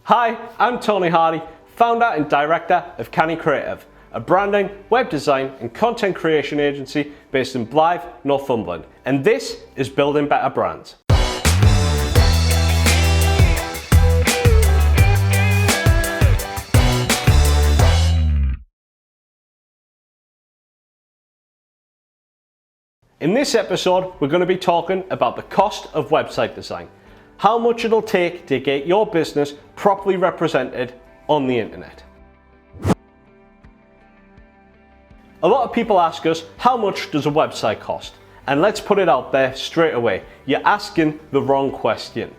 Hi, I'm Tony Hardy, founder and director of Canny Creative, a branding, web design and content creation agency based in Blythe, Northumberland, and this is Building Better Brands. In this episode, we're going to be talking about the cost of website design, how much it'll take to get your business properly represented on the internet. A lot of people ask us, how much does a website cost? And let's put it out there straight away. You're asking the wrong question.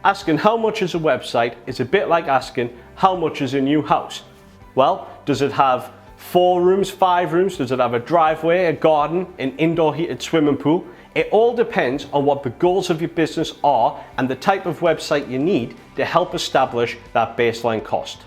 Asking how much is a website is a bit like asking how much is a new house. Well, does it have 4 rooms, 5 rooms? Does it have a driveway, a garden, an indoor heated swimming pool? It all depends on what the goals of your business are and the type of website you need to help establish that baseline cost.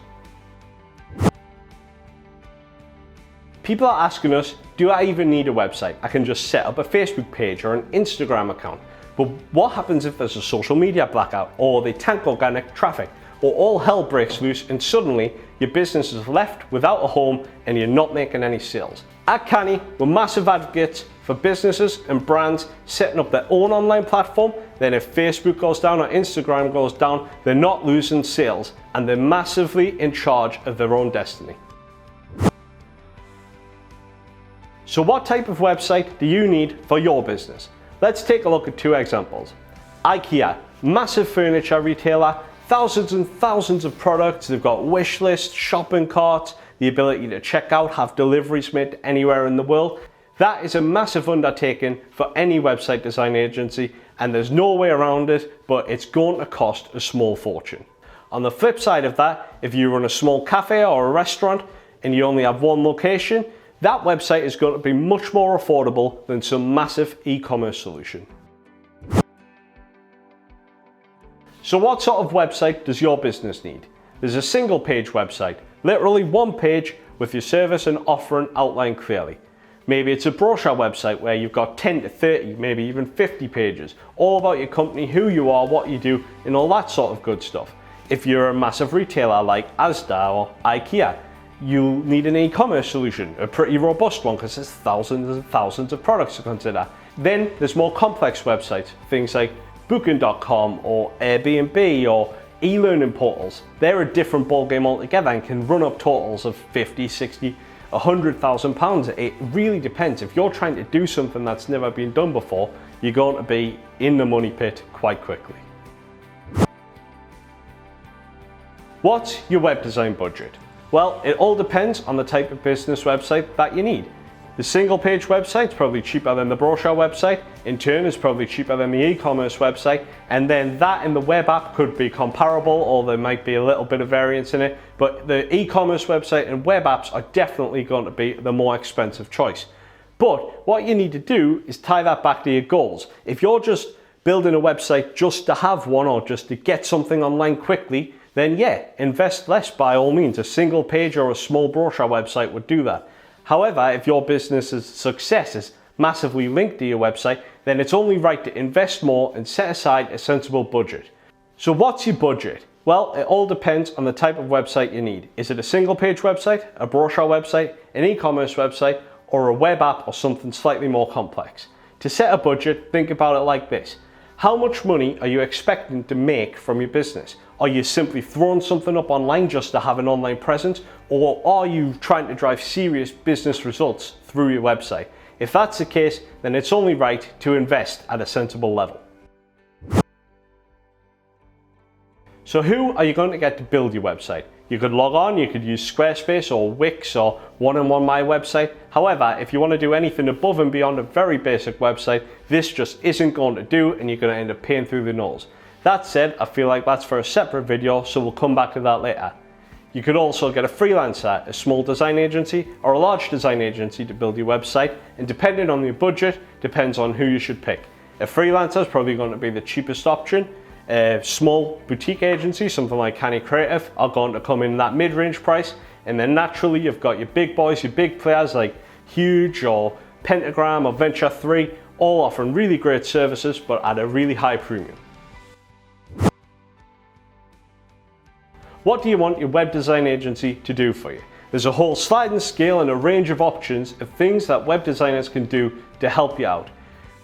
People are asking us, do I even need a website? I can just set up a Facebook page or an Instagram account. But what happens if there's a social media blackout, or they tank organic traffic, or all hell breaks loose and suddenly your business is left without a home and you're not making any sales? At Canny, we're massive advocates for businesses and brands setting up their own online platform. Then if Facebook goes down or Instagram goes down, they're not losing sales and they're massively in charge of their own destiny. So what type of website do you need for your business? Let's take a look at 2 examples. IKEA, massive furniture retailer, thousands and thousands of products. They've got wish lists, shopping carts, the ability to check out, have deliveries made anywhere in the world. That is a massive undertaking for any website design agency, and there's no way around it, but it's going to cost a small fortune. On the flip side of that, if you run a small cafe or a restaurant and you only have 1 location, that website is going to be much more affordable than some massive e-commerce solution. So what sort of website does your business need? There's a single page website, literally 1 page with your service and offering outlined clearly. Maybe it's a brochure website where you've got 10 to 30, maybe even 50 pages, all about your company, who you are, what you do, and all that sort of good stuff. If you're a massive retailer like Asda or IKEA, you need an e-commerce solution, a pretty robust one because there's thousands and thousands of products to consider. Then there's more complex websites, things like Booking.com or Airbnb or e-learning portals. They're a different ballgame altogether and can run up totals of 50, 60, £100,000. It really depends. If you're trying to do something that's never been done before, you're going to be in the money pit quite quickly. What's your web design budget? Well, it all depends on the type of business website that you need. The single page website is probably cheaper than the brochure website, in turn is probably cheaper than the e-commerce website, and then that in the web app could be comparable, or there might be a little bit of variance in it, but the e-commerce website and web apps are definitely going to be the more expensive choice. But what you need to do is tie that back to your goals. If you're just building a website just to have one or just to get something online quickly, then yeah, invest less by all means. A single page or a small brochure website would do that. However, if your business's success is massively linked to your website, then it's only right to invest more and set aside a sensible budget. So what's your budget? Well, it all depends on the type of website you need. Is it a single page website, a brochure website, an e-commerce website, or a web app or something slightly more complex? To set a budget, think about it like this. How much money are you expecting to make from your business? Are you simply throwing something up online just to have an online presence, or are you trying to drive serious business results through your website? If that's the case, then it's only right to invest at a sensible level. So who are you going to get to build your website? You could log on, you could use Squarespace or Wix or One-on-One My Website. However, if you want to do anything above and beyond a very basic website, this just isn't going to do and you're going to end up paying through the nose. That said, I feel like that's for a separate video, so we'll come back to that later. You could also get a freelancer, a small design agency or a large design agency to build your website, and depending on your budget, depends on who you should pick. A freelancer is probably going to be the cheapest option. A small boutique agency, something like Canny Creative, are going to come in that mid-range price, and then naturally you've got your big boys, your big players like Huge or Pentagram or Venture 3, all offering really great services but at a really high premium. What do you want your web design agency to do for you? There's a whole sliding scale and a range of options of things that web designers can do to help you out.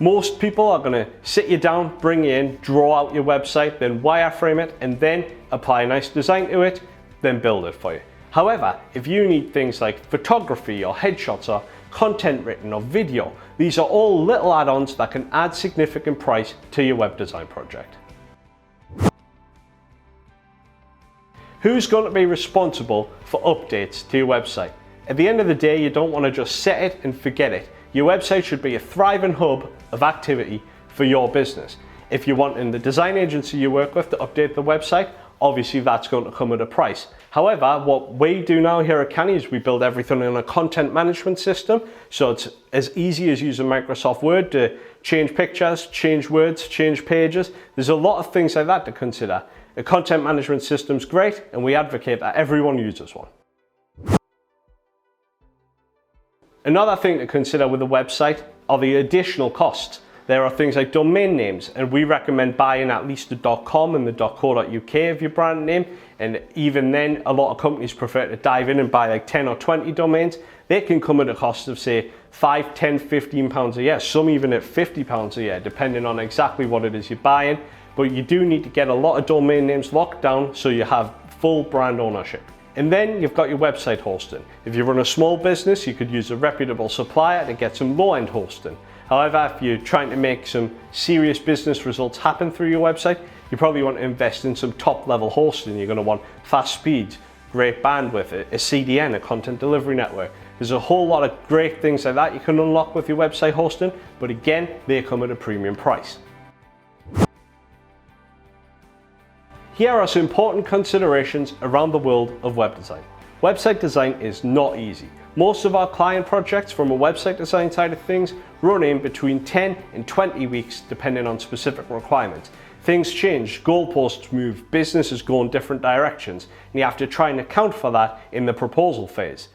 Most people are going to sit you down, bring you in, draw out your website, then wireframe it, and then apply a nice design to it, then build it for you. However, if you need things like photography or headshots or content written or video, these are all little add-ons that can add significant price to your web design project. Who's going to be responsible for updates to your website? At the end of the day, you don't want to just set it and forget it. Your website should be a thriving hub of activity for your business. If you're wanting the design agency you work with to update the website, obviously that's going to come at a price. However, what we do now here at Canny is we build everything in a content management system. So it's as easy as using Microsoft Word to change pictures, change words, change pages. There's a lot of things like that to consider. A content management system's great, and we advocate that everyone uses one. Another thing to consider with a website are the additional costs. There are things like domain names, and we recommend buying at least the .com and the .co.uk of your brand name. And even then, a lot of companies prefer to dive in and buy like 10 or 20 domains. They can come at a cost of say £5, £10, £15 a year, some even at £50 a year, depending on exactly what it is you're buying. But you do need to get a lot of domain names locked down so you have full brand ownership. And then you've got your website hosting. If you run a small business, you could use a reputable supplier to get some low-end hosting. However, if you're trying to make some serious business results happen through your website, you probably want to invest in some top-level hosting. You're going to want fast speeds, great bandwidth, a CDN, a content delivery network. There's a whole lot of great things like that you can unlock with your website hosting, but again, they come at a premium price. Here are some important considerations around the world of web design. Website design is not easy. Most of our client projects from a website design side of things run in between 10 and 20 weeks depending on specific requirements. Things change, goalposts move, businesses go in different directions, and you have to try and account for that in the proposal phase.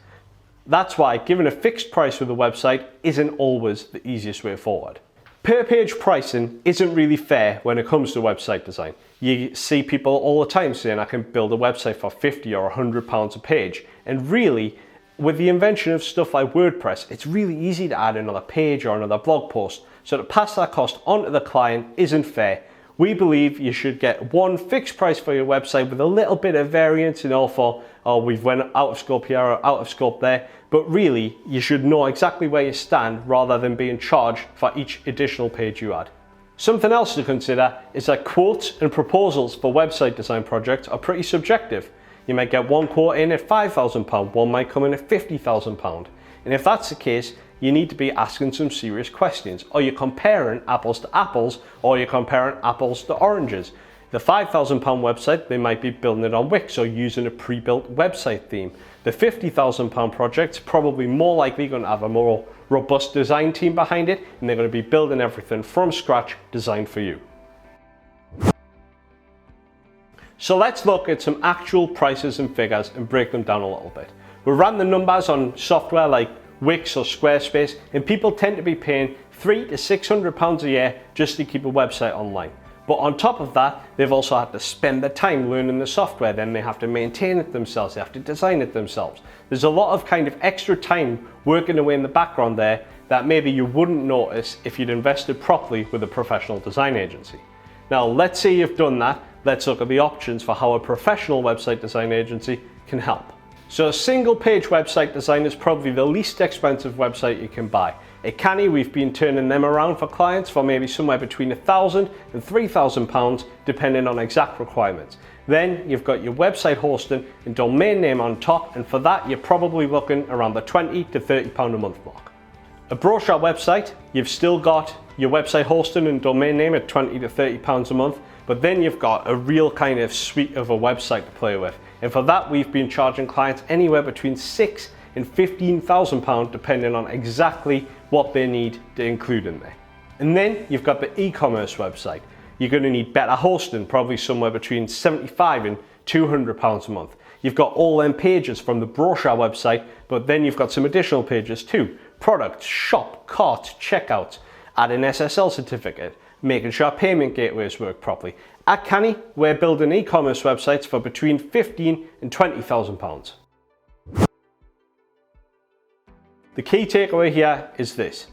That's why giving a fixed price with a website isn't always the easiest way forward. Per page pricing isn't really fair when it comes to website design. You see people all the time saying I can build a website for £50 or £100 a page, and really, with the invention of stuff like WordPress, it's really easy to add another page or another blog post, so to pass that cost on to the client isn't fair. We believe you should get one fixed price for your website with a little bit of variance in all for, oh, we've went out of scope here or out of scope there, but really you should know exactly where you stand rather than being charged for each additional page you add. Something else to consider is that quotes and proposals for website design projects are pretty subjective. You might get one quote in at £5,000, one might come in at £50,000. And if that's the case, you need to be asking some serious questions. Are you comparing apples to apples, or are you comparing apples to oranges? The £5,000 website, they might be building it on Wix or using a pre-built website theme. The £50,000 project's probably more likely going to have a more robust design team behind it, and they're going to be building everything from scratch, designed for you. So let's look at some actual prices and figures and break them down a little bit. We ran the numbers on software like Wix or Squarespace, and people tend to be paying £300 to £600 a year just to keep a website online. But on top of that, they've also had to spend the time learning the software, then they have to maintain it themselves, they have to design it themselves. There's a lot of kind of extra time working away in the background there that maybe you wouldn't notice if you'd invested properly with a professional design agency. Now, let's say you've done that. Let's look at the options for how a professional website design agency can help. So a single page website design is probably the least expensive website you can buy. At Canny, we've been turning them around for clients for maybe somewhere between £1,000 and £3,000 depending on exact requirements. Then you've got your website hosting and domain name on top, and for that you're probably looking around the £20 to £30 a month mark. A brochure website, you've still got your website hosting and domain name at £20 to £30 a month, but then you've got a real kind of suite of a website to play with. And for that, we've been charging clients anywhere between £6,000 and £15,000 depending on exactly what they need to include in there. And then you've got the e-commerce website. You're going to need better hosting, probably somewhere between £75 and £200 a month. You've got all them pages from the brochure website, but then you've got some additional pages too. Products, shop, cart, checkout, add an SSL certificate, making sure payment gateways work properly. At Canny, we're building e-commerce websites for between £15,000 and £20,000. The key takeaway here is this.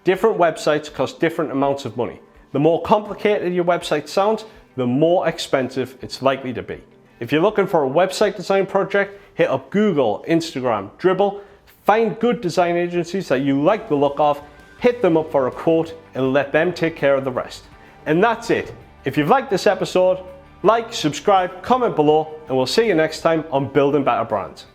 Different websites cost different amounts of money. The more complicated your website sounds, the more expensive it's likely to be. If you're looking for a website design project, hit up Google, Instagram, Dribbble, find good design agencies that you like the look of, hit them up for a quote, and let them take care of the rest. And that's it. If you've liked this episode, like, subscribe, comment below, and we'll see you next time on Building Better Brands.